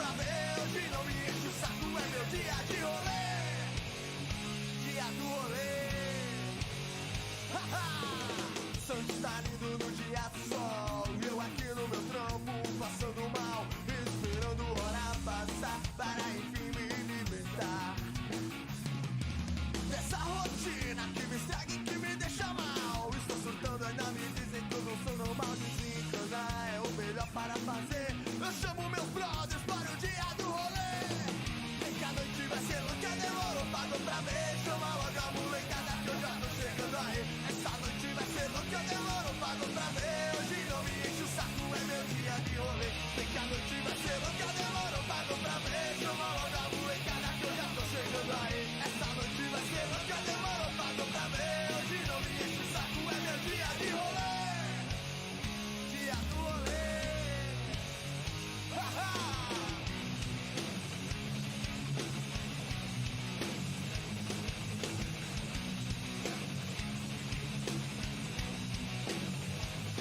pra ver. Hoje não me enche o saco, é meu dia de rolê. Dia do rolê. Santos tá lindo no dia do sol, e eu aqui no meu trampo passando mal, esperando hora passar para enfim me libertar dessa rotina que me estraga e que me deixa mal. Estou surtando, ainda me dizem que eu não sou normal. Desencanar é o melhor para fazer. Eu chamo meus brothers para o dia do rolê. Vem que a noite vai ser louca, demorou, pagou pra ver. Chama logo a molecada que eu já tô chegando aí. Essa noite vai ser louca, demorou, pagou pra ver. Hoje não me enche o saco, é meu dia de rolê. Vem que a noite vai ser louca, demorou, pagou pra ver. Chama logo a molecada que eu já tô chegando aí. Essa noite vai ser louca, demorou, pagou pra ver. Hoje não me enche o saco, é meu dia de rolê. Dia do rolê.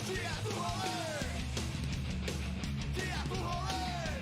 Dia do rolê. Dia do rolê.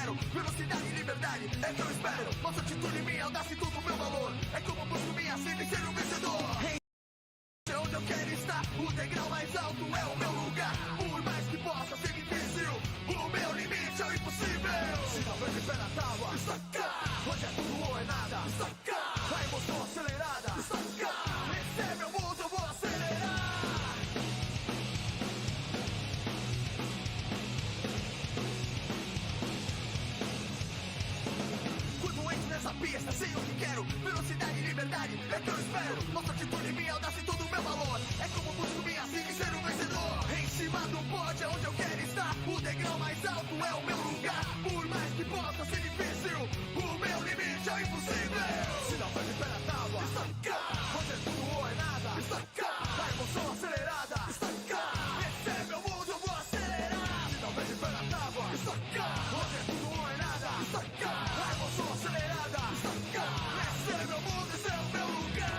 quero. Velocidade e liberdade é que eu espero. Nossa atitude, minha audácia e todo o meu valor. É como busco minha sede e ser um vencedor. Onde eu quero estar, o degrau mais alto é o meu lugar. Por mais que possa ser difícil, o meu limite é o impossível. Se não vejo pé na tábua, está cá. Hoje é tudo ou é nada, está cá. A emoção acelerada, está cá. Esse é meu mundo, eu vou acelerar. Quando entro nessa pista, sei o que quero. Velocidade e liberdade é que eu espero. Nossa atitude, minha audácia e todo o meu valor. É como busco minha sede e ser um vencedor. Em cima do pódio é onde eu quero estar. O degrau mais alto é o meu lugar. Por mais que possa ser difícil, o meu limite é o impossível. Se não vejo pé na tábua, está cá. Hoje é tudo ou é nada, está cá. A emoção acelerada, está cá. Esse é meu mundo, eu vou acelerar. Se não vejo pé na tábua, está cá. Hoje é tudo ou é nada, está cá. A emoção acelerada, está cá. Esse é meu mundo, esse é o meu lugar.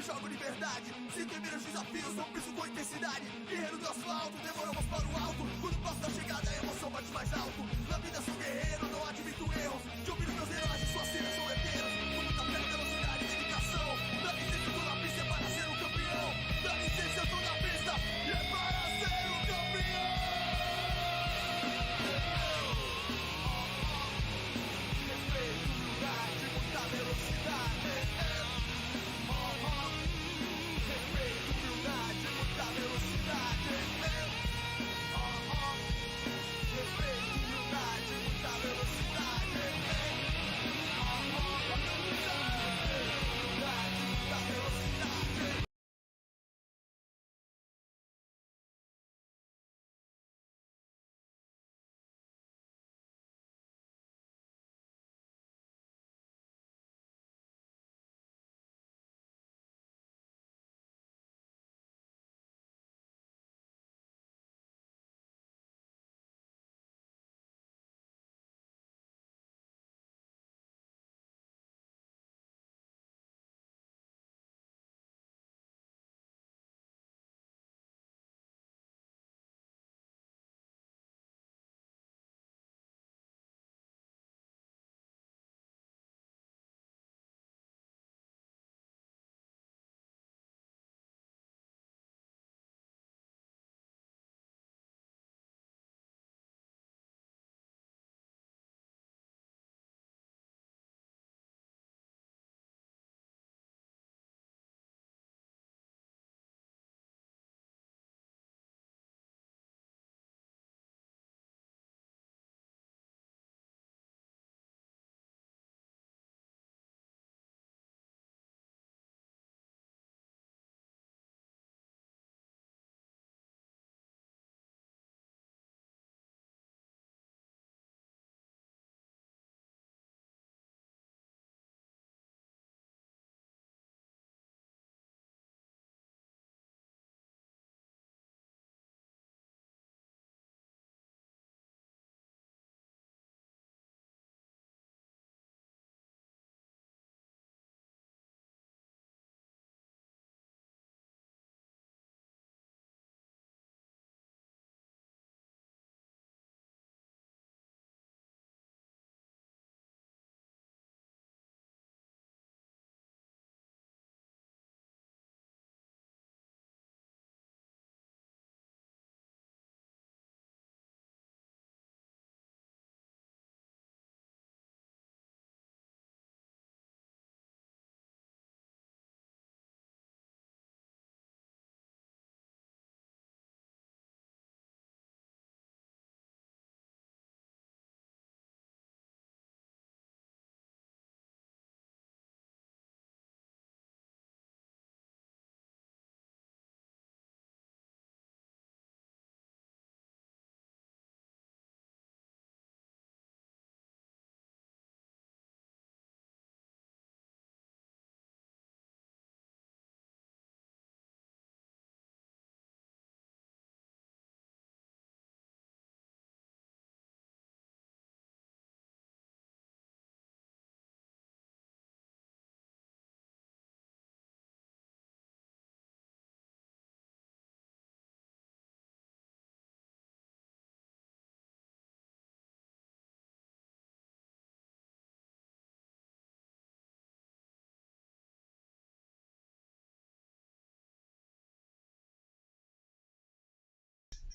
me jogo de verdade. Se temer os desafios, não piso com intensidade. Guerreiro do asfalto, demoramos para o alto. Quando passo da chegada, a emoção bate mais alto. Na vida sou guerreiro, não admito erros. De ouvir meus heróis e suas cenas são eternos. Com muita fé, velocidade e dedicação. Dá licença, eu tô na pista, é para ser um campeão. Dá licença, eu tô na pista, e é para ser um campeão. Respeito, humildade, muita velocidade. Respeito, humildade, muita velocidade. Respeito, humildade, muita velocidade. Humildade, muita velocidade.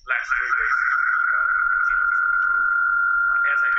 last 3 races we continue to improve. As I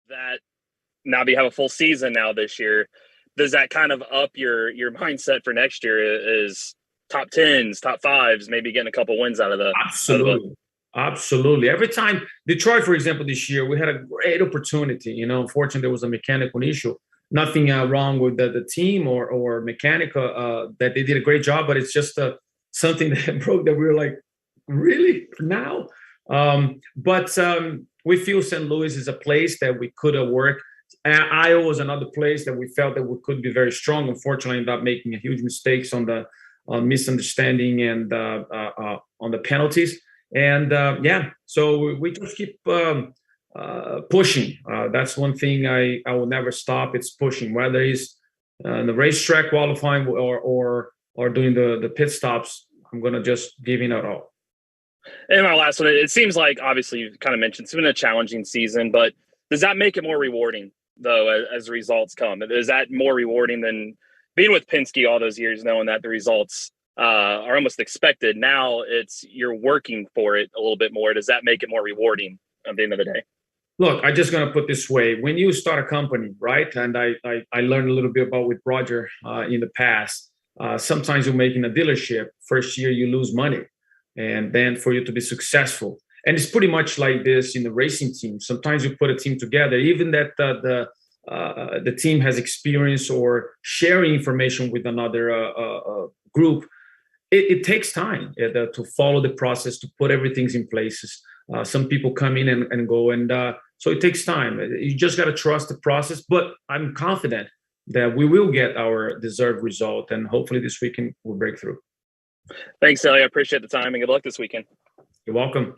that now that you have a full season now this year, does that kind of up your mindset for next year? Is top 10s, top 5s, maybe getting a couple wins out of the Absolutely. Every time Detroit, for example, this year, we had a great opportunity. Unfortunately, there was a mechanical issue. Nothing wrong with the team or mechanical, that they did a great job, but it's just something that broke that we were like, really now? But we feel St. Louis is a place that we could have worked. Iowa was another place that we felt that we could be very strong. Unfortunately, ended up making a huge mistakes on the misunderstanding and on the penalties. And so we just keep pushing. That's one thing I will never stop. It's pushing, whether it's the racetrack qualifying or doing the pit stops. I'm gonna just give in it all. And my last one, it seems like, obviously, you kind of mentioned it's been a challenging season, but does that make it more rewarding, though, as results come? Is that more rewarding than being with Penske all those years, knowing that the results are almost expected? Now you're working for it a little bit more. Does that make it more rewarding at the end of the day? Look, I'm just going to put this way. When you start a company, right, and I learned a little bit about with Roger in the past, sometimes you're making a dealership. First year, you lose money. And then for you to be successful, and it's pretty much like this in the racing team. Sometimes you put a team together, even that the team has experience or sharing information with another group. It takes time to follow the process, to put everything in places. Some people come in and go, and so it takes time. You just got to trust the process. But I'm confident that we will get our deserved result, and hopefully this weekend we'll break through. Thanks, Hélio. I appreciate the time, and good luck this weekend. You're welcome.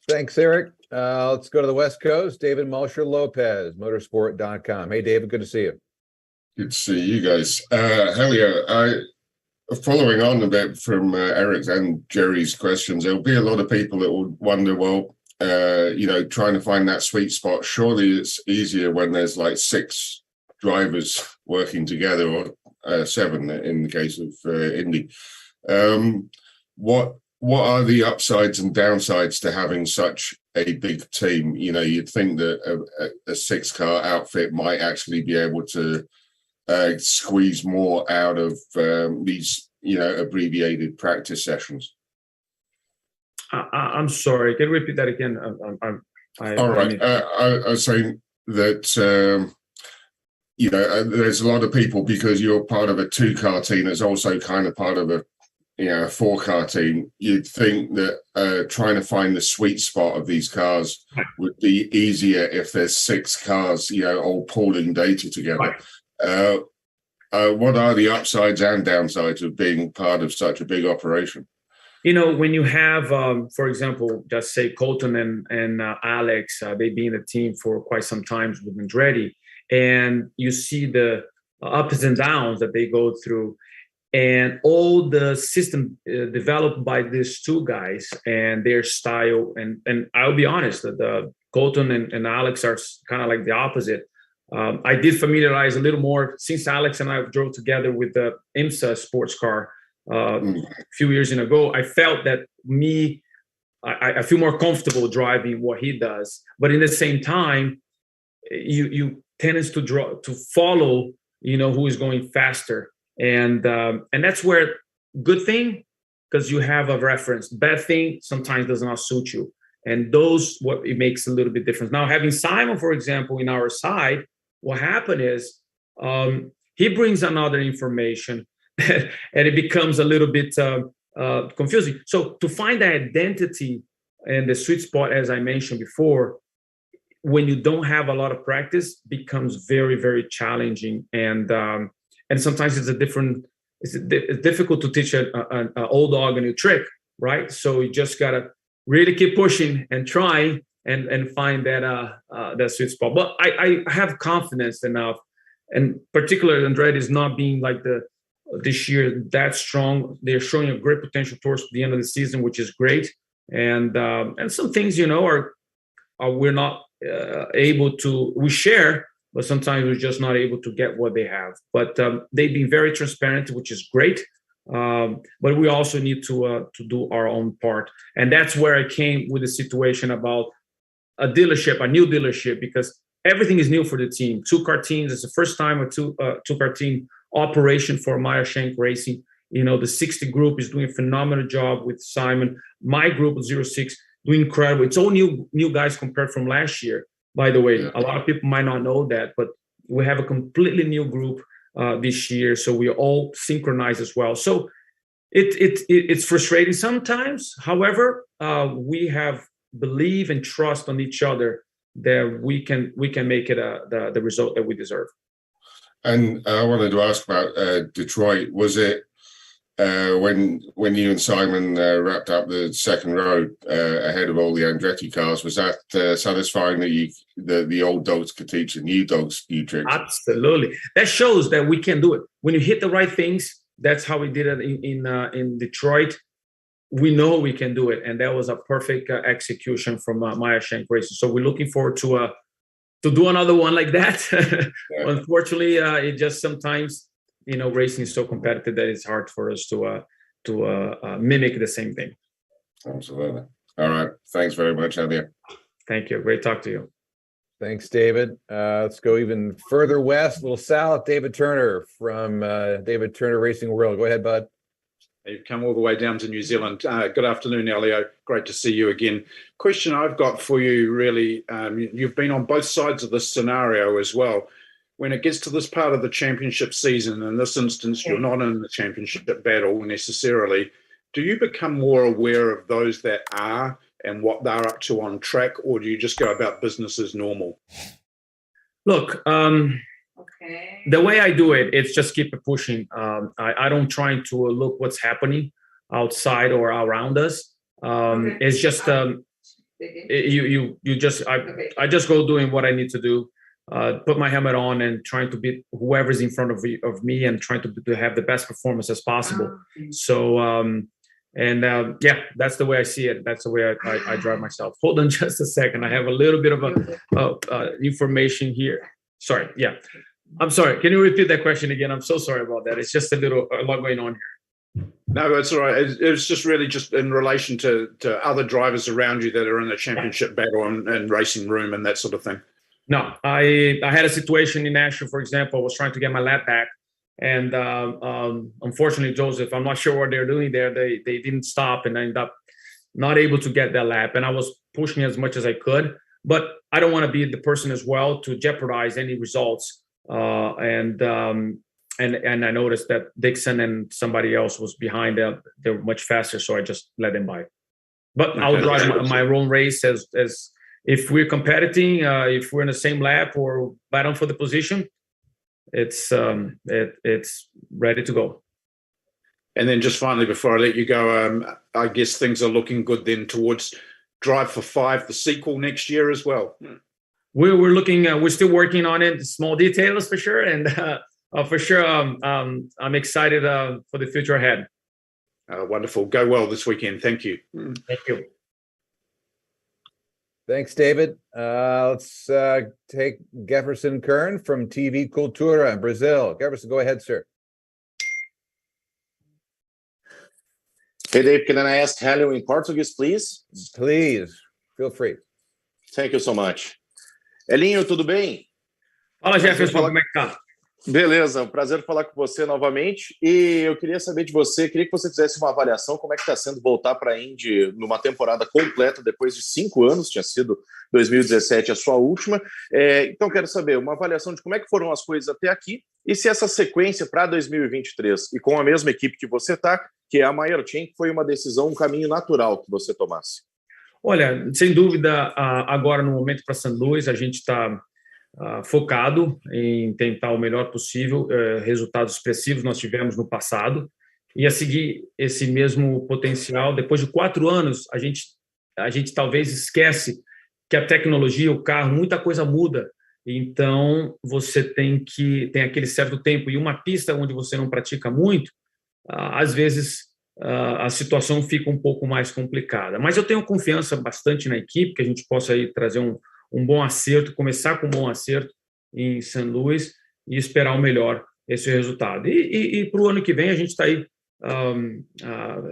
Thanks, Eric. Let's go to the West Coast. David Melcher Lopez, motorsport.com. Hey, David, good to see you. Good to see you guys. Hélio, following on a bit from Eric's and Jerry's questions, there'll be a lot of people that will wonder, well, trying to find that sweet spot. Surely it's easier when there's like 6 drivers working together, or 7 in the case of Indy. What are the upsides and downsides to having such a big team? You'd think that a 6-car outfit might actually be able to squeeze more out of these, abbreviated practice sessions. I'm sorry. Can you repeat that again? All right. I was saying that, there's a lot of people, because you're part of a 2-car team that's also kind of part of a 4-car team. You'd think that trying to find the sweet spot of these cars would be easier if there's 6 cars, all pooling data together. Right. What are the upsides and downsides of being part of such a big operation? When you have, for example, just say Colton and Alex, they've been in the team for quite some time with Andretti, and you see the ups and downs that they go through, and all the system developed by these 2 guys and their style. And I'll be honest, that Colton and Alex are kind of like the opposite. I did familiarize a little more since Alex and I drove together with the IMSA sports car a few years ago. I felt that I feel more comfortable driving what he does, but in the same time, you tend to follow, who is going faster, and that's where good thing, because you have a reference. Bad thing sometimes does not suit you, and those what it makes a little bit different. Now, having Simon, for example, in our side, what happened is he brings another information, and it becomes a little bit confusing. So to find the identity and the sweet spot, as I mentioned before, when you don't have a lot of practice, becomes very, very challenging. And sometimes it's difficult to teach an old dog a new trick, right? So you just got to really keep pushing and trying and find that sweet spot. But I have confidence enough, and particularly Andretti is not being like this year that strong. They're showing a great potential towards the end of the season, which is great. And some things, are we're not able to, we share, but sometimes we're just not able to get what they have. But they've been very transparent, which is great. But we also need to do our own part. And that's where I came with the situation about a new dealership, because everything is new for the team. 2-car teams. It's the first time a two-car team operation for Meyer Shank Racing. The 60 group is doing a phenomenal job with Simon. My group, 06, doing incredible. It's all new guys compared from last year, by the way. A lot of people might not know that, but we have a completely new group this year. So we are all synchronized as well. So it's frustrating sometimes. However, we have believe and trust on each other that we can make it the result that we deserve. And I wanted to ask about Detroit. Was it when you and Simon wrapped up the second row ahead of all the Andretti cars, was that satisfying that the old dogs could teach the new dogs new tricks? Absolutely. That shows that we can do it. When you hit the right things, that's how we did it in Detroit. We know we can do it, and that was a perfect execution from Meyer Shank Racing. So we're looking forward to do another one like that. Unfortunately, it just sometimes, racing is so competitive that it's hard for us to mimic the same thing. Absolutely. All right. Thanks very much, Hélio. Thank you. Great talk to you. Thanks, David. Let's go even further west, little south. David Turner from David Turner Racing World. Go ahead, bud. You've come all the way down to New Zealand. Good afternoon, Hélio. Great to see you again. Question I've got for you, really, you've been on both sides of this scenario as well. When it gets to this part of the championship season, in this instance, you're not in the championship battle necessarily, do you become more aware of those that are and what they're up to on track, or do you just go about business as normal? Look, the way I do it, it's just keep it pushing. I don't try to look what's happening outside or around us. It's just I just go doing what I need to do. Put my helmet on and trying to beat whoever's in front of me and trying to have the best performance as possible. So, that's the way I see it. That's the way I drive myself. Hold on just a second. I have a little bit of information here. Sorry. Yeah. I'm sorry. Can you repeat that question again? I'm so sorry about that. It's just a lot going on here. No, that's all right. It was just really just in relation to other drivers around you that are in the championship battle and racing room and that sort of thing. No, I had a situation in Nashville, for example. I was trying to get my lap back, and unfortunately, Joseph, I'm not sure what they're doing there. They didn't stop, and I ended up not able to get that lap. And I was pushing as much as I could, but I don't want to be the person as well to jeopardize any results. And I noticed that Dixon and somebody else was behind them. They were much faster, so I just let them by. But I'll drive my own race as if we're competing, if we're in the same lap or battling for the position, it's ready to go. And then just finally, before I let you go, I guess things are looking good then towards Drive for 5, the sequel next year as well. We're looking. We're still working on it. Small details for sure, and for sure, I'm excited for the future ahead. Wonderful. Go well this weekend. Thank you. Thank you. Thanks, David. Let's take Jefferson Kern from TV Cultura in Brazil. Jefferson, go ahead, sir. Hey, Dave, can I ask Hélio in Portuguese, please? Please, feel free. Thank you so much. Helinho, tudo bem? Fala, Jefferson, como é que tá? Beleza, um prazer falar com você novamente. E eu queria saber de você, queria que você fizesse uma avaliação, como é que está sendo voltar para a Indy numa temporada completa, depois de 5 anos, tinha sido 2017 a sua última. Então, quero saber uma avaliação de como é que foram as coisas até aqui e se essa sequência para 2023 e com a mesma equipe que você está, que é a Meyer Shank, foi uma decisão, um caminho natural que você tomasse. Olha, sem dúvida, agora no momento para St. Louis, a gente está focado em tentar o melhor possível. Resultados expressivos nós tivemos no passado e a seguir esse mesmo potencial. Depois de 4 anos, a gente talvez esquece que a tecnologia, o carro, muita coisa muda. Então, você tem aquele certo tempo. E uma pista onde você não pratica muito, às vezes a situação fica um pouco mais complicada. Mas eu tenho confiança bastante na equipe, que a gente possa aí trazer um bom acerto, começar com um bom acerto em St. Louis e esperar o melhor esse resultado. E para o ano que vem a gente está aí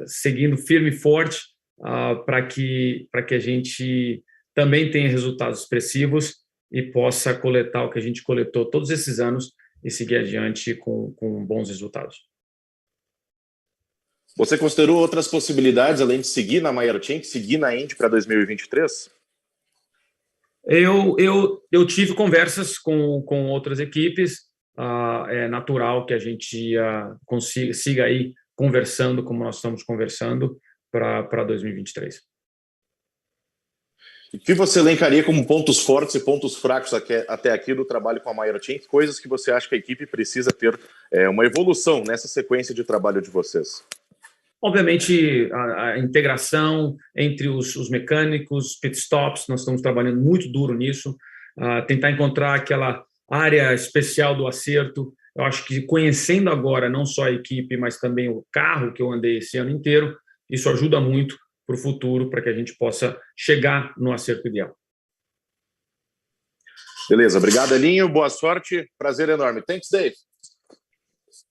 seguindo firme e forte para que a gente também tenha resultados expressivos e possa coletar o que a gente coletou todos esses anos e seguir adiante com bons resultados. Você considerou outras possibilidades, além de seguir na MaioChain, seguir na Indy para 2023? Eu tive conversas com outras equipes. É natural que a gente siga aí conversando como nós estamos conversando para 2023. O que você elencaria como pontos fortes e pontos fracos até aqui do trabalho com a MaioChain? Coisas que você acha que a equipe precisa ter uma evolução nessa sequência de trabalho de vocês? Obviamente, a integração entre os mecânicos, pitstops, nós estamos trabalhando muito duro nisso, tentar encontrar aquela área especial do acerto. Eu acho que conhecendo agora não só a equipe, mas também o carro que eu andei esse ano inteiro, isso ajuda muito para o futuro, para que a gente possa chegar no acerto ideal. Beleza, obrigado, Elinho, boa sorte, prazer enorme. Thanks, Dave.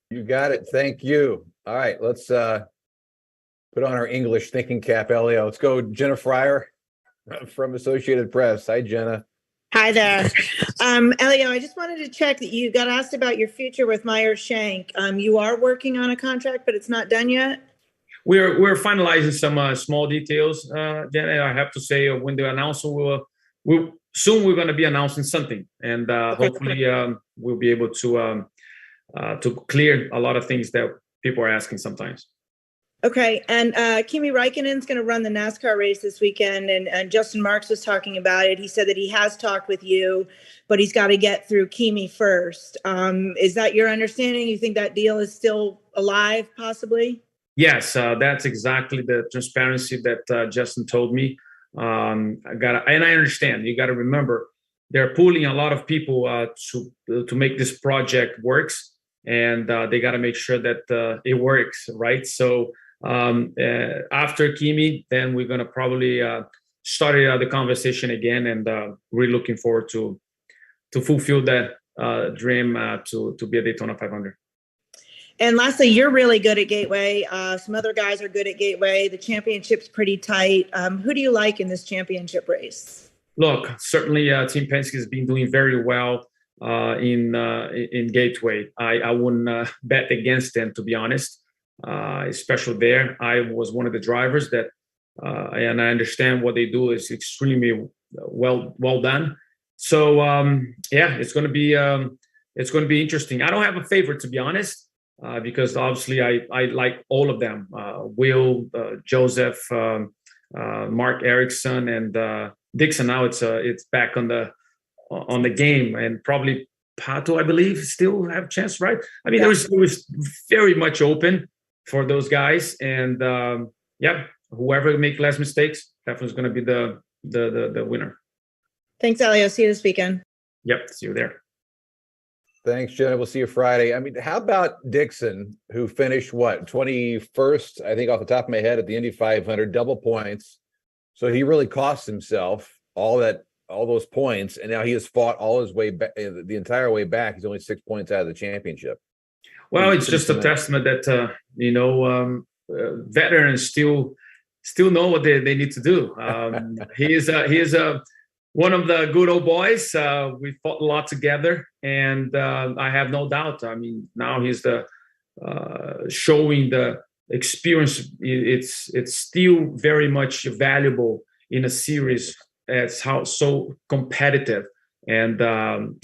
You got it. Thank you. All right, let's put on our English thinking cap, Elio. Let's go, Jenna Fryer from Associated Press. Hi, Jenna. Hi there. Elio, I just wanted to check that you got asked about your future with Meyer Shank. You are working on a contract, but it's not done yet? We're finalizing some small details, Jenna. I have to say, when the announcement soon we're going to be announcing something, and hopefully we'll be able to clear a lot of things that people are asking sometimes. Okay, and Kimi Räikkönen's going to run the NASCAR race this weekend, and Justin Marks was talking about it. He said that he has talked with you, but he's got to get through Kimi first. Is that your understanding? You think that deal is still alive, possibly? Yes, that's exactly the transparency that Justin told me. And I understand. You got to remember, they're pulling a lot of people to make this project works, and they got to make sure that it works, right? So after Kimi, then we're going to probably start the conversation again, and we're looking forward to fulfill that dream to be a Daytona 500. And lastly, you're really good at Gateway. Some other guys are good at Gateway. The championship's pretty tight. Who do you like in this championship race? Look, certainly Team Penske has been doing very well in Gateway. I wouldn't bet against them, to be honest, especially there. I was one of the drivers that, and I understand what they do is extremely well done. So yeah, it's going to be interesting. I don't have a favorite, to be honest. Because obviously I like all of them, Will, Joseph, Mark Erickson, and Dixon. Now it's back on the game, and probably Pato, I believe, still have a chance, right? I mean, it was very much open for those guys, and yeah, whoever make less mistakes, definitely is going to be the winner. Thanks, Elio. See you this weekend. Yep, see you there. Thanks, Jenna. We'll see you Friday. I mean, how about Dixon, who finished 21st, I think, off the top of my head at the Indy 500, double points. So he really cost himself all those points, and now he has fought all his way back, the entire way back. He's only 6 points out of the championship. Well, it's just a testament that veterans still know what they need to do. He is one of the good old boys. We fought a lot together, and I have no doubt. I mean, now he's showing the experience. It's still very much valuable in a series as how so competitive. And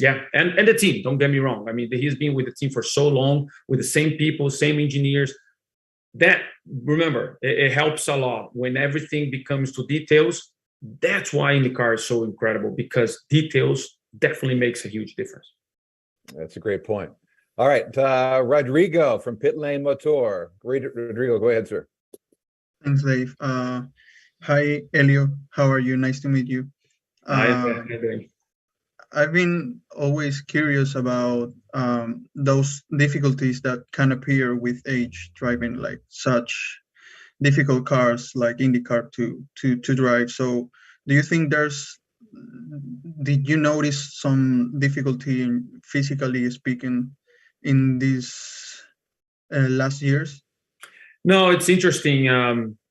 yeah, and the team. Don't get me wrong. I mean, he's been with the team for so long, with the same people, same engineers. That, remember, it helps a lot when everything becomes to details. That's why IndyCar is so incredible, because details definitely makes a huge difference. That's a great point. All right, Rodrigo from Pit Lane Motor. Rodrigo, go ahead, sir. Thanks, Dave. Hi, Hélio. How are you? Nice to meet you. Hi. I've been always curious about those difficulties that can appear with age, driving like such difficult cars like IndyCar to drive. So do you think did you notice some difficulty in physically speaking in these last years? No, it's interesting.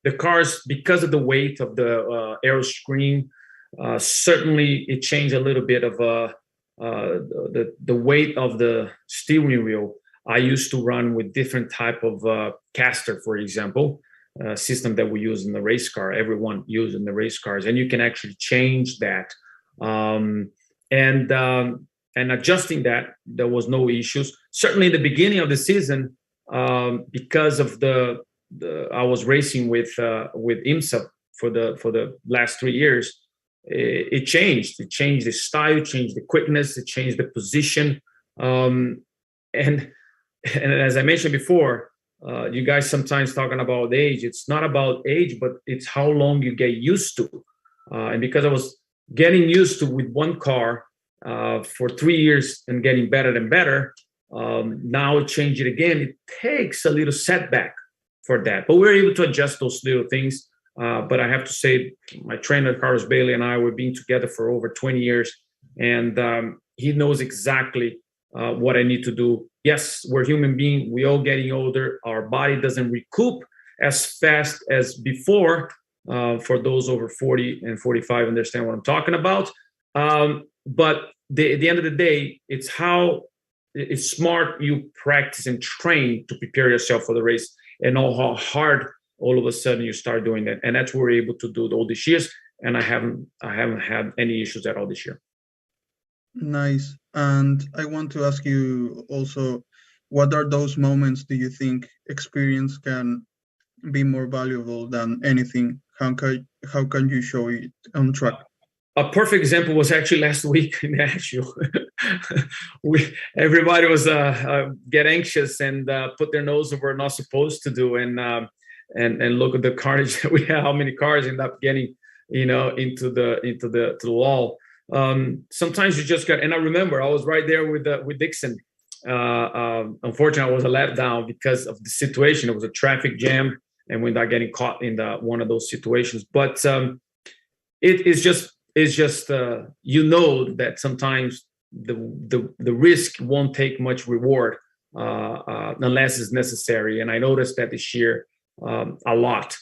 The cars, because of the weight of the aero screen, Certainly, it changed a little bit of the weight of the steering wheel. I used to run with different type of caster, for example, system that we use in the race car. Everyone uses in the race cars, and you can actually change that. And adjusting that, there was no issues. Certainly, in the beginning of the season, because of I was racing with IMSA for the last 3 years. It changed. It changed the style, changed the quickness, it changed the position. And as I mentioned before, you guys sometimes talking about age. It's not about age, but it's how long you get used to. And because I was getting used to with one car for 3 years and getting better and better, now change it again. It takes a little setback for that, but we're able to adjust those little things. But I have to say, my trainer, Carlos Bailey, and I, we've been together for over 20 years, and he knows exactly what I need to do. Yes, we're human beings. We all getting older. Our body doesn't recoup as fast as before. For those over 40 and 45, understand what I'm talking about. But at the end of the day, it's smart you practice and train to prepare yourself for the race, and know how hard all of a sudden you start doing that. And that's what we're able to do all these years. And I haven't had any issues at all this year. Nice. And I want to ask you also, what are those moments do you think experience can be more valuable than anything? How can you show it on track? A perfect example was actually last week in Nashville. Everybody was get anxious and put their nose where we're not supposed to do, and look at the carnage that we have. How many cars end up getting, into the wall? Sometimes you just got. And I remember I was right there with Dixon. Unfortunately, I was a letdown because of the situation. It was a traffic jam, and we ended up getting caught in one of those situations. But it is just. It's just that sometimes the risk won't take much reward unless it's necessary. And I noticed that this year a lot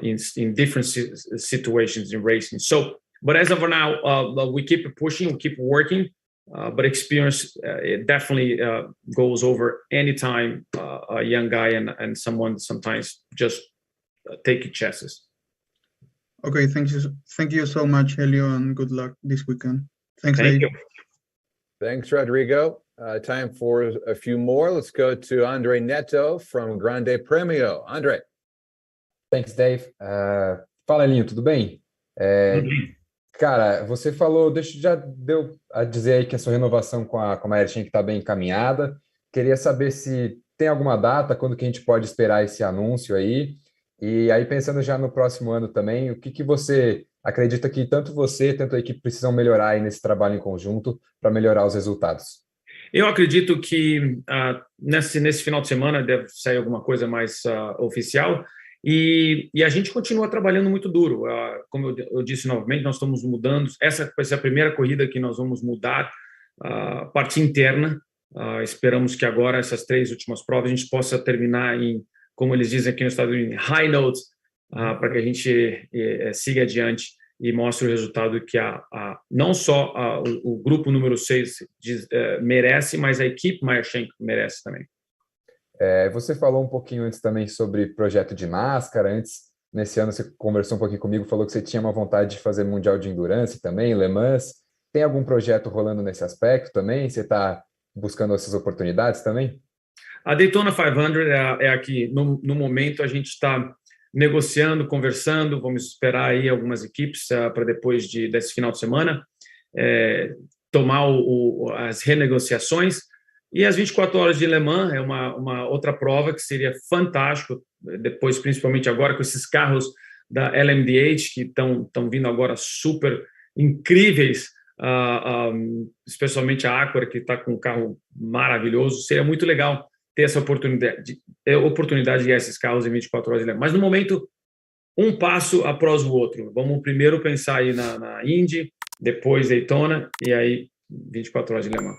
in different situations in racing. So, but as of now, we keep pushing, we keep working. But experience it definitely goes over any time a young guy and someone sometimes just taking chances. Okay, thank you so much, Hélio, and good luck this weekend. Thank you. Thanks, Rodrigo. Time for a few more. Let's go to Andre Neto from Grande Premio. Andre. Thanks, Dave. Fala, Elinho, tudo bem? Cara, você falou, já deu a dizer aí que a sua renovação com a Airchain está bem encaminhada. Queria saber se tem alguma data, quando que a gente pode esperar esse anúncio aí. E aí, pensando já no próximo ano também, o que você acredita que tanto você, tanto a equipe precisam melhorar aí nesse trabalho em conjunto para melhorar os resultados? Eu acredito que nesse final de semana deve sair alguma coisa mais oficial e a gente continua trabalhando muito duro. Como eu disse novamente, nós estamos mudando. Essa vai ser a primeira corrida que nós vamos mudar a parte interna. Esperamos que agora, essas 3 últimas provas, a gente possa terminar em, como eles dizem aqui nos Estados Unidos, high notes, para que a gente siga adiante e mostre o resultado que não só o grupo número 6 merece, mas a equipe Airchain merece também. Você falou um pouquinho antes também sobre projeto de NASCAR. Nesse ano, você conversou um pouquinho comigo, falou que você tinha uma vontade de fazer Mundial de Endurance também, Le Mans. Tem algum projeto rolando nesse aspecto também? Você está buscando essas oportunidades também? A Daytona 500 é aqui. No momento, a gente está negociando, conversando. Vamos esperar aí algumas equipes para depois desse final de semana tomar as renegociações. E as 24 horas de Le Mans é uma outra prova que seria fantástico, depois, principalmente agora, com esses carros da LMDH, que estão vindo agora super incríveis, especialmente a Acura, que está com um carro maravilhoso. Seria muito legal ter essa oportunidade de guiar esses carros em 24 horas de Le Mans. Mas, no momento, um passo após o outro. Vamos primeiro pensar aí na Indy, depois Daytona, e aí 24 horas de Le Mans.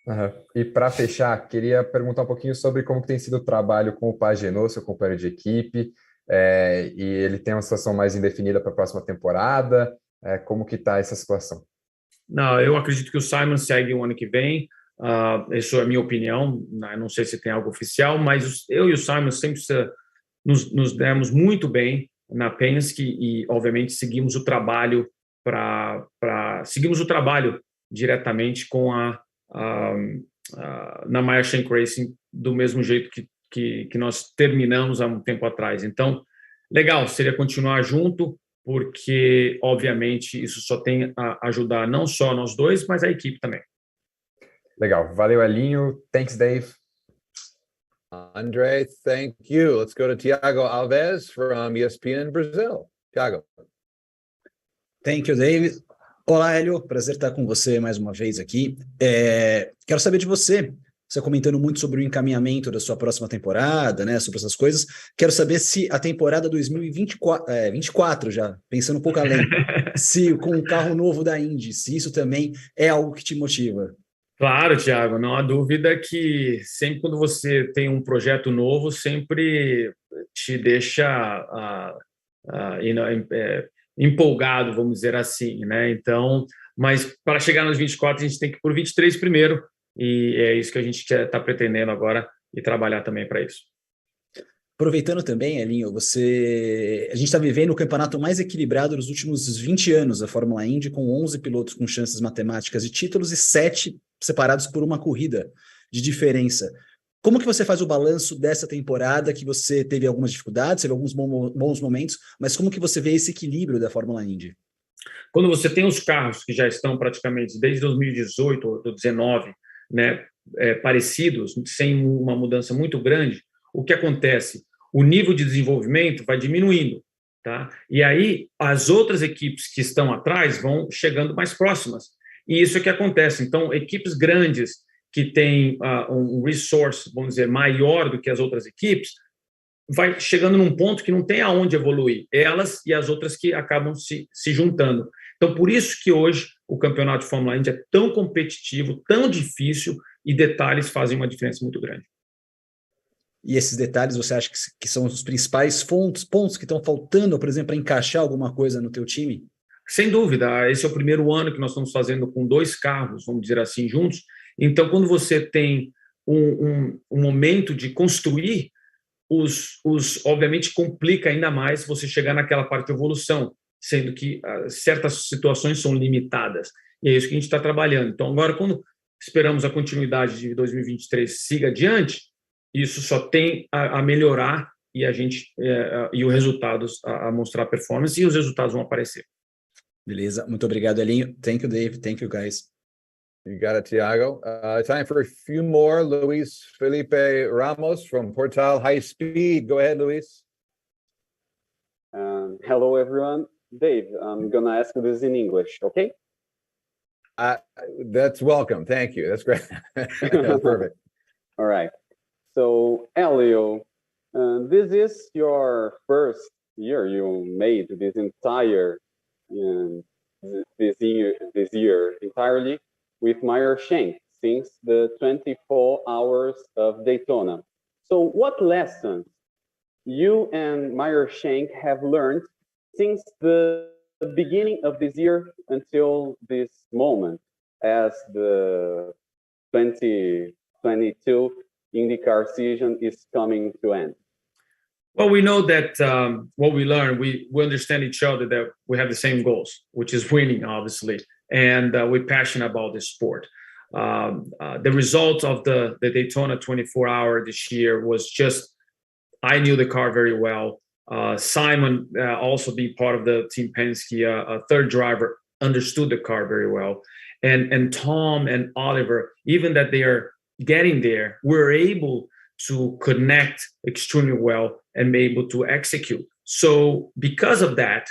Uhum. E para fechar, queria perguntar um pouquinho sobre como que tem sido o trabalho com o Pagenot, seu companheiro de equipe, e ele tem uma situação mais indefinida para a próxima temporada. Como que está essa situação? Não, eu acredito que o Simon segue o ano que vem. Isso é a minha opinião. Não sei se tem algo oficial, mas eu e o Simon sempre nos demos muito bem na Penske e, obviamente, seguimos o trabalho diretamente com na Meyer Shank Racing do mesmo jeito que nós terminamos há um tempo atrás. Então, legal, seria continuar junto, porque, obviamente, isso só tem a ajudar não só nós dois, mas a equipe também. Legal. Valeu, Elinho. Thanks, Dave. Andre, thank you. Let's go to Thiago Alves from ESPN Brazil. Thiago. Thank you, Dave. Olá, Hélio. Prazer estar com você mais uma vez aqui. Quero saber de você. Você comentando muito sobre o encaminhamento da sua próxima temporada, né, sobre essas coisas. Quero saber se a temporada 2024 já, pensando um pouco além, se com o carro novo da Indy, se isso também é algo que te motiva. Claro, Thiago, não há dúvida que sempre quando você tem um projeto novo, sempre te deixa empolgado, vamos dizer assim, né? Então, mas para chegar nos 24, a gente tem que ir por 23 primeiro, e é isso que a gente está pretendendo agora e trabalhar também para isso. Aproveitando também, Elinho, a gente está vivendo o campeonato mais equilibrado dos últimos 20 anos da Fórmula Indy, com 11 pilotos com chances matemáticas de títulos e 7 separados por uma corrida de diferença. Como que você faz o balanço dessa temporada, que você teve algumas dificuldades, teve alguns bons momentos, mas como que você vê esse equilíbrio da Fórmula Indy? Quando você tem os carros que já estão praticamente desde 2018 ou 2019, né, parecidos, sem uma mudança muito grande, o que acontece? O nível de desenvolvimento vai diminuindo, tá? E aí as outras equipes que estão atrás vão chegando mais próximas. E isso é que acontece. Então, equipes grandes que têm um resource, vamos dizer, maior do que as outras equipes, vai chegando num ponto que não tem aonde evoluir. Elas e as outras que acabam se juntando. Então, por isso que hoje o campeonato de Fórmula Indy é tão competitivo, tão difícil, e detalhes fazem uma diferença muito grande. E esses detalhes você acha que são os principais pontos que estão faltando, por exemplo, para encaixar alguma coisa no teu time? Sem dúvida, esse é o primeiro ano que nós estamos fazendo com 2 carros, vamos dizer assim, juntos. Então, quando você tem um momento de construir, obviamente complica ainda mais você chegar naquela parte de evolução, sendo que certas situações são limitadas. E é isso que a gente está trabalhando. Então, agora, quando esperamos a continuidade de 2023 siga adiante, isso só tem a melhorar e e os resultados a mostrar performance, e os resultados vão aparecer. Beleza, muito obrigado, Elinho. Thank you, Dave. Thank you, guys. You got it, Thiago. Time for a few more. Luis Felipe Ramos from Portal High Speed. Go ahead, Luis. Hello, everyone. Dave, I'm going to ask this in English, okay? That's welcome. Thank you. That's great. That's perfect. All right. So, Hélio, this is your first year you made this entire this year entirely with Meyer Shank since the 24 hours of Daytona. So what lessons you and Meyer Shank have learned since the beginning of this year until this moment as the 2022 IndyCar season is coming to end? Well, we know that what we learn, we understand each other, that we have the same goals, which is winning, obviously, and we're passionate about this sport. The result of the Daytona 24-hour this year was just, I knew the car very well. Simon, also being part of the Team Penske, a third driver, understood the car very well. And Tom and Oliver, even that they are getting there, we're able to connect extremely well and be able to execute. So because of that,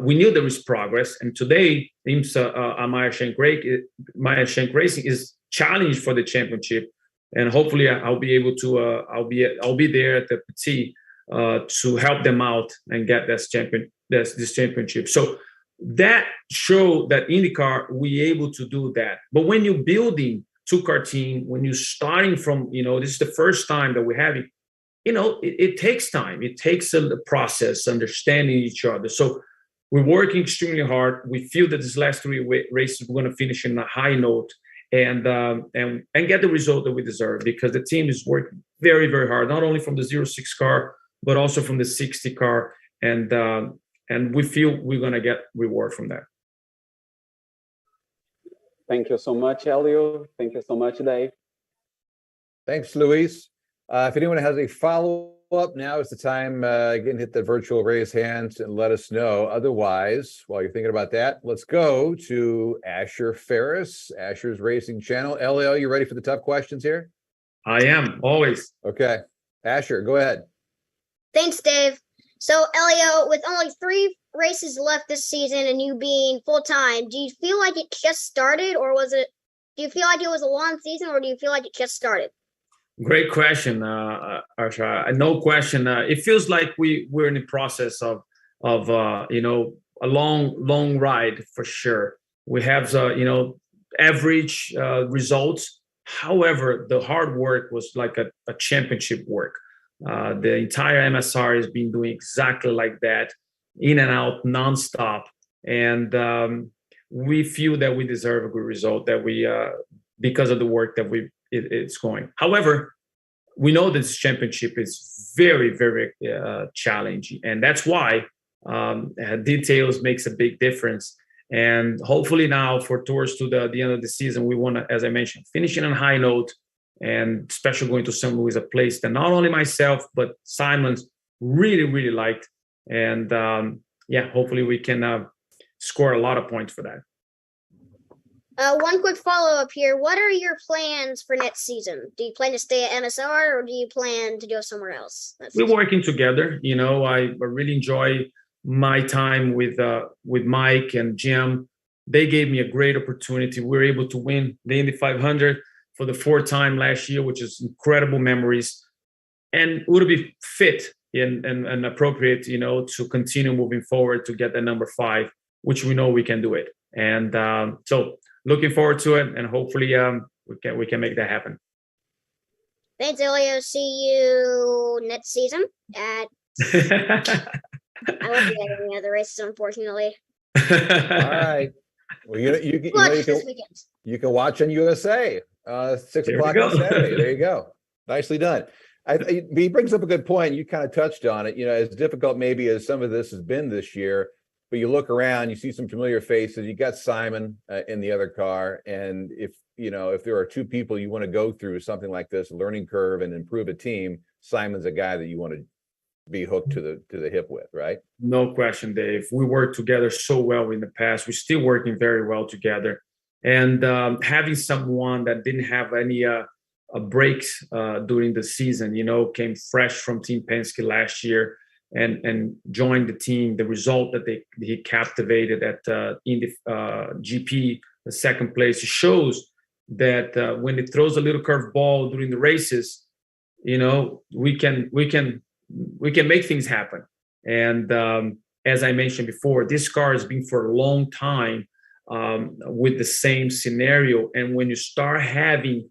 we knew there was progress. And today, IMSA Meyer Shank Racing is challenged for the championship. And hopefully I'll be able to, I'll be there at the PT to help them out and get this championship. So that showed that IndyCar, we able to do that. But when you're building 2-car team, when you're starting from, this is the first time that we're having, it takes time. It takes a process, understanding each other. So we're working extremely hard. We feel that these last three races we're going to finish in a high note and get the result that we deserve, because the team is working very, very hard, not only from the 06 car, but also from the 60 car. And we feel we're going to get reward from that. Thank you so much, Hélio. Thank you so much, Dave. Thanks, Luis. If anyone has a follow-up, now is the time. Again, hit the virtual raise hands and let us know. Otherwise, while you're thinking about that, let's go to Asher Ferris, Asher's Racing Channel. Hélio, you ready for the tough questions here? I am, always. Okay. Asher, go ahead. Thanks, Dave. So, Hélio, with only 3 races left this season and you being full-time, do you feel like it just started, or do you feel like it was a long season, or do you feel like it just started? Great question, Asher. No question. It feels like we're in the process of a long ride for sure. We have average results. However, the hard work was like a championship work. The entire MSR has been doing exactly like that, in and out, nonstop, and we feel that we deserve a good result. That we because of the work that it's going. However, we know this championship is very, very challenging, and that's why details makes a big difference. And hopefully now, towards to the end of the season, we want to, as I mentioned, finishing on a high note, and especially going to St. Louis, a place that not only myself but Simon's really, really liked. And hopefully we can score a lot of points for that. One quick follow-up here. What are your plans for next season? Do you plan to stay at MSR, or do you plan to go somewhere else? We're working together. I really enjoy my time with Mike and Jim. They gave me a great opportunity. We were able to win the Indy 500 for the 4th time last year, which is incredible memories. And would be fit and appropriate, to continue moving forward to get the number 5, which we know we can do it. And so looking forward to it, and hopefully we can make that happen. Thanks, Hélio. See you next season at I won't be at any other races, unfortunately. All right. Well, you can watch on USA 6 o'clock on Saturday. There you go. Nicely done. He brings up a good point. You kind of touched on it. As difficult maybe as some of this has been this year, but you look around, you see some familiar faces. You got Simon in the other car, and if there are 2 people you want to go through something like this, a learning curve, and improve a team, Simon's a guy that you want to be hooked to the hip with, right? No question, Dave. We worked together so well in the past. We're still working very well together, and having someone that didn't have any breaks during the season, came fresh from Team Penske last year and joined the team. The result that he captivated at Indy GP, the 2nd place, shows that when it throws a little curveball during the races, we can make things happen. And as I mentioned before, this car has been for a long time with the same scenario. And when you start having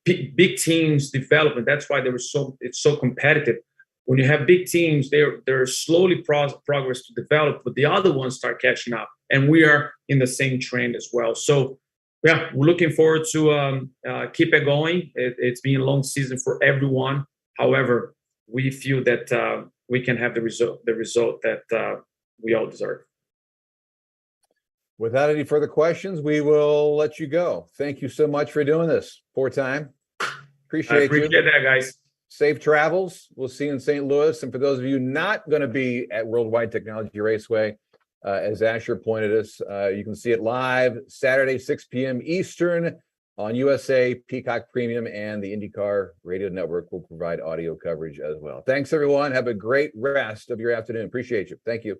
big teams development, that's why it's so competitive. When you have big teams, they're slowly progress to develop, but the other ones start catching up, and we are in the same trend as well. So, yeah, we're looking forward to keep it going. It's been a long season for everyone. However, we feel that we can have the result that we all deserve. Without any further questions, we will let you go. Thank you so much for doing this. 4th time. Appreciate that, guys. Safe travels. We'll see you in St. Louis. And for those of you not going to be at Worldwide Technology Raceway, as Asher pointed us, you can see it live Saturday, 6 p.m. Eastern on USA, Peacock Premium, and the IndyCar Radio Network will provide audio coverage as well. Thanks, everyone. Have a great rest of your afternoon. Appreciate you. Thank you.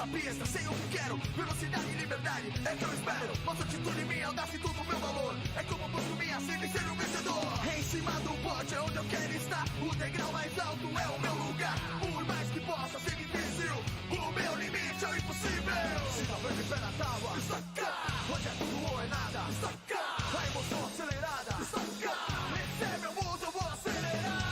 nessa pista, sei o que quero. Velocidade e liberdade é que eu espero. Nossa atitude, minha audácia e todo o meu valor. É como busco minha sede e ser um vencedor. Em cima do pote é onde eu quero estar. O degrau mais alto é o meu lugar. Por mais que possa ser difícil, o meu limite é o impossível. Se não vem de pé na tábua, está cá. Hoje é tudo ou é nada, está cá. A emoção acelerada, está cá. Esse é meu mundo, eu vou acelerar.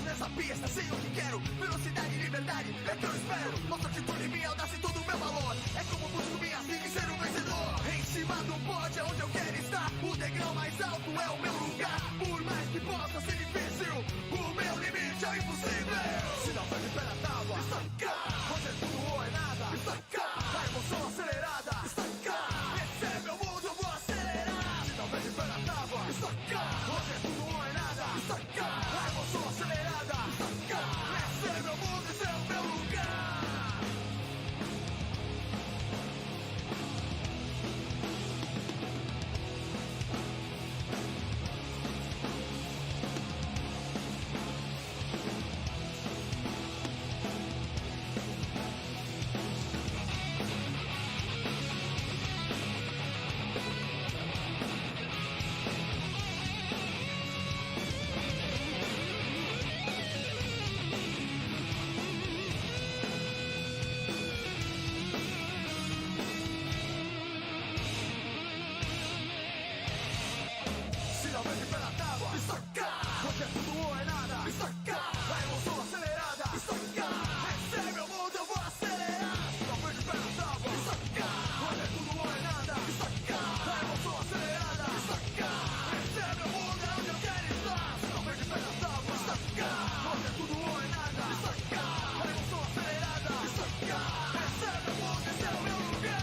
Nessa pista, sei o que quero. Velocidade e liberdade é que eu espero. Nossa atitude, minha audácia e todo o meu valor. É como busco minha sede e ser um vencedor. Em cima do pódio é onde eu quero estar. O degrau mais alto é o meu lugar. Por mais que possa ser difícil, o meu limite é o impossível. Se não vai de pé na tábua, está cá. Hoje é tudo ou é nada, está cá. A emoção acelerada, está cá. Esse é meu mundo, eu vou acelerar. Se não vai de pé na tábua, está cá. Hoje é tudo ou é nada, está cá. A emoção acelerada, está cá. Esse é meu mundo, esse é o meu lugar. Hoje é tudo ou é nada, está cá. A emoção acelerada, está cá. Esse é meu mundo, eu vou acelerar. Se não vem de pé na tábua, está cá. Hoje é tudo ou é nada, está cá. A emoção acelerada, está cá. Esse é meu mundo, é onde eu quero estar. Se não vem de pé na tábua, está cá. Hoje é tudo ou é nada, está cá. A emoção acelerada, está cá. Esse é meu mundo, esse é o meu lugar.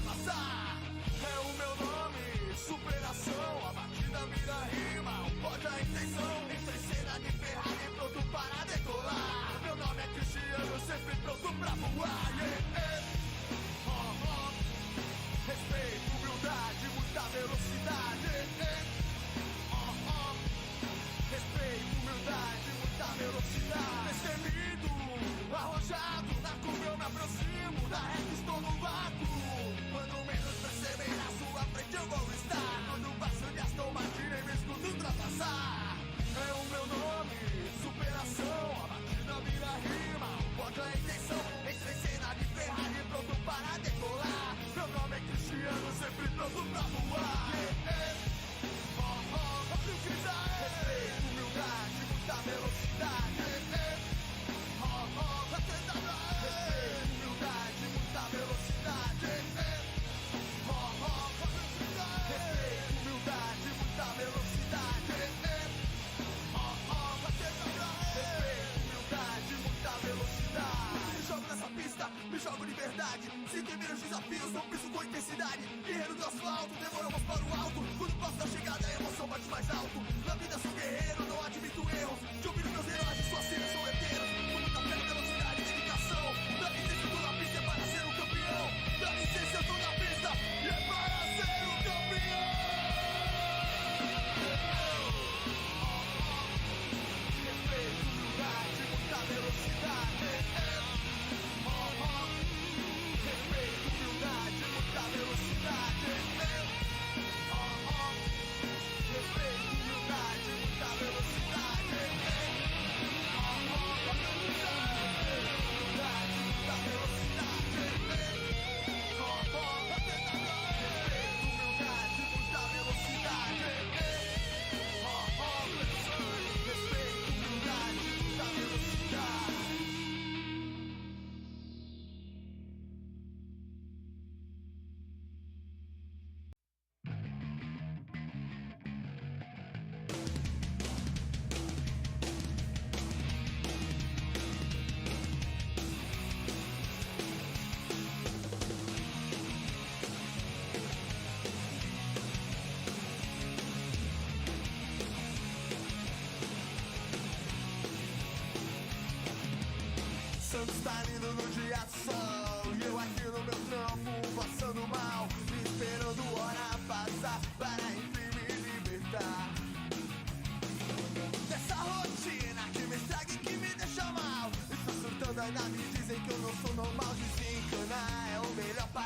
ultrapassar. É o meu nome, superação. A batida vira rima, o pódio a intenção. Entra em cena de Ferrari, pronto para decolar. Meu nome é Cristiano, sempre pronto pra voar. Respeito, humildade, muita velocidade. Respeito, humildade, muita velocidade. Destemido, arrojado, na curva eu me aproximo, da reta estou no vácuo. Quando menos perceber, na sua frente eu vou estar. Quando passo de Aston Martin, nem me escuto ultrapassar. É o meu nome, superação. A batida vira rima, o pódio é a intenção. Entra em cena de Ferrari, pronto para decolar. Meu nome é Cristiano, sempre pronto pra voar. Olha o que já é. Respeito, humildade, muita velocidade. Respeito, humildade, muita velocidade. Respeito, humildade, muita velocidade. Respeito, humildade, muita velocidade. Me jogo nessa pista, me jogo de verdade. Se tem meus desafios, não piso com intensidade. Guerreiro do asfalto, demoramos para o alto. Quando passo